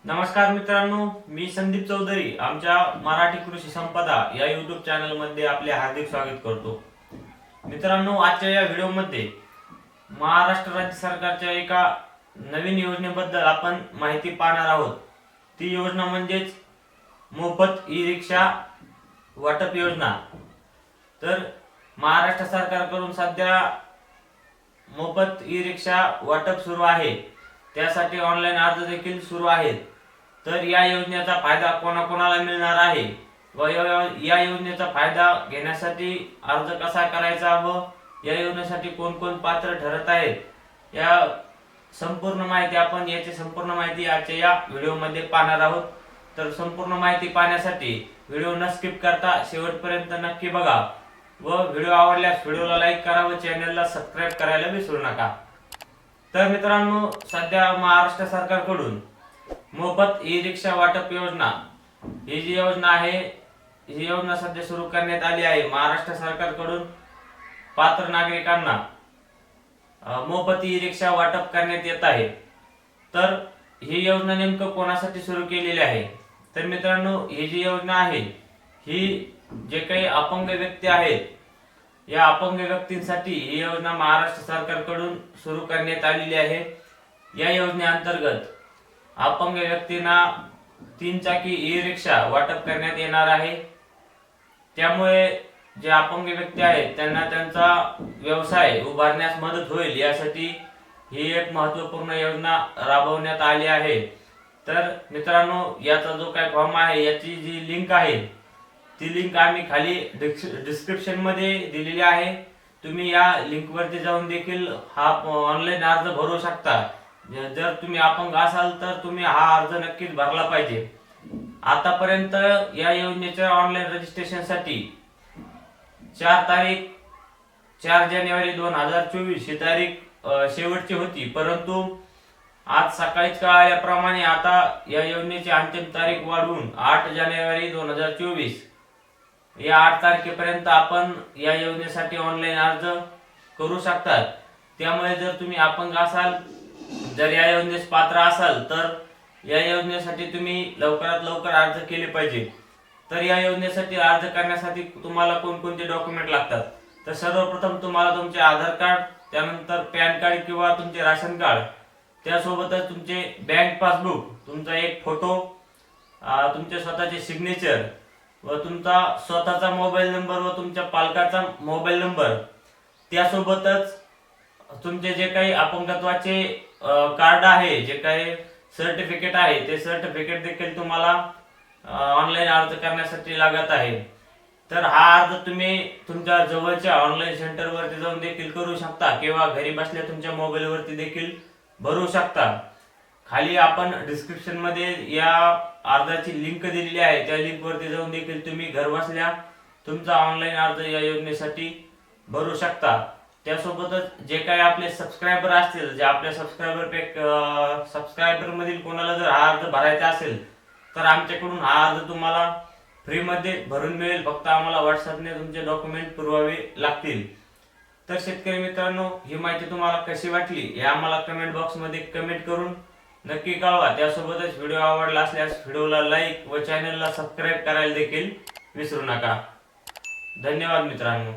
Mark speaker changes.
Speaker 1: नमस्कार मित्रांनो, मी संदीप चौधरी आमच्या मराठी कृषी संपदा या YouTube चॅनल मध्ये आपले हार्दिक स्वागत करतो। मित्रांनो, आजच्या या व्हिडिओमध्ये महाराष्ट्र राज्य सरकारच्या एका नवीन योजनेबद्दल आपण माहिती पाहणार आहोत। ती योजना म्हणजेच मोफत ई-रिक्षा वाटप योजना। तर महाराष्ट्र सरकारकडून सध्या मोफत ई-रिक्षा वाटप सुरू आहे, त्यासाठी ऑनलाईन अर्ज देखील सुरू आहेत। तर या योजनेचा फायदा कोणाकोणाला मिळणार आहे व या योजनेचा फायदा घेण्यासाठी अर्ज कसा करायचा व या योजनेसाठी कोण कोण पात्र ठरत आहेत या संपूर्ण माहिती आपण संपूर्ण माहिती आजच्या या व्हिडिओमध्ये पाहणार आहोत। तर संपूर्ण माहिती पाहण्यासाठी व्हिडिओ न स्किप करता शेवटपर्यंत नक्की बघा व व्हिडिओ आवडल्यास व्हिडिओला लाईक करा व चॅनलला सबस्क्राइब करायला विसरू नका। तर मित्रांनो, सध्या महाराष्ट्र सरकारकडून मोफत ई-रिक्षा वाटप योजना ही जी योजना आहे, ही योजना सध्या सुरू करण्यात आली आहे। महाराष्ट्र सरकारकडून पात्र नागरिकांना मोफत ई-रिक्षा वाटप करण्यात येत आहे। तर ही योजना नेमकं कोणासाठी सुरू केलेली आहे? तर मित्रांनो, ही जी योजना आहे ही जे काही अपंग व्यक्ती आहेत, या अपंग व्यक्तींसाठी ही योजना महाराष्ट्र सरकारकडून सुरू करण्यात आलेली आहे। या योजनेअंतर्गत अपंग व्यक्तींना 3 चाकी ई-रिक्षा वाटप करण्यात येणार आहे। त्यामुळे जे अपंग व्यक्ती आहेत त्यांना त्यांचा व्यवसाय उभारण्यास मदत होईल, यासाठी ही एक महत्त्वपूर्ण योजना राबवण्यात आली आहे। तर मित्रांनो, याचा जो काही फॉर्म आहे, याची जी लिंक आहे ती लिंक आम्ही खाली डिस्क्रिप्शन मध्ये दिलेली आहे। तुम्ही या लिंक वरती जाऊन देखील हा ऑनलाईन अर्ज भरू शकता। जर तुम्ही अपंग असाल तर तुम्ही हा अर्ज नक्कीच भरला पाहिजे। आतापर्यंत या योजनेच्या ऑनलाईन रजिस्ट्रेशन साठी 4 जानेवारी 2024 ही तारीख शेवटची होती, परंतु आज सकाळीच कळाल्याप्रमाणे आता या योजनेची अंतिम तारीख वाढवून 8 जानेवारी 2024 या 8 तारखेपर्यंत आपण या योजनेसाठी ऑनलाईन अर्ज करू शकतात। त्यामुळे जर तुम्ही अपंग असाल, जर या योजनेस पात्र असाल तर या योजनेसाठी तुम्ही लवकरात लवकर अर्ज केले पाहिजे। तर या योजनेसाठी अर्ज करण्यासाठी तुम्हाला कोणकोणते डॉक्युमेंट लागतात? तर सर्वप्रथम तुम्हाला तुमचे आधार कार्ड, त्यानंतर पॅन कार्ड किंवा तुमचे राशन कार्ड, त्यासोबतच तुमचे बँक पासबुक, तुमचा एक फोटो, तुमचे स्वतःचे सिग्नेचर व तुमचा स्वतःचा मोबाईल नंबर व तुमच्या पालकाचा मोबाईल नंबर, त्यासोबतच तुमचे जे काही अपंगत्वाचे कार्ड आहे, जे काही सर्टिफिकेट आहे, ते सर्टिफिकेट देखील तुम्हाला ऑनलाईन अर्ज करण्यासाठी लागत आहे। तर हा अर्ज तुम्ही तुमच्या जवळच्या ऑनलाईन सेंटर वरती जाऊन देखील करू शकता किंवा घरी बसल्या तुमच्या मोबाईल वरती देखील भरू शकता। खाली आपण डिस्क्रिप्शन मध्ये या अर्जाची लिंक दिलेली आहे, त्या लिंक वरती जाऊन देखील तुम्ही घर बसल्या तुमचा ऑनलाईन अर्ज या योजनेसाठी भरू शकता। त्यासोबतच जे काही आपले सबस्क्रायबर असतील, जे आपल्या सबस्क्रायबर मधील कोणाला जर हा अर्ज भरायचा असेल तर आमच्याकडून हा अर्ज तुम्हाला फ्री मध्ये भरून मिळेल। फक्त आम्हाला व्हॉट्सअपने तुमचे डॉक्युमेंट पुरवावे लागतील। तर शेतकरी मित्रांनो, ही माहिती तुम्हाला कशी वाटली हे आम्हाला कमेंट बॉक्स मध्ये कमेंट करून नक्की कळवा। त्यासोबतच व्हिडिओ आवडला असल्यास व्हिडिओला लाईक व चॅनलला सबस्क्राइब करायला देखील विसरू नका। धन्यवाद मित्रांनो।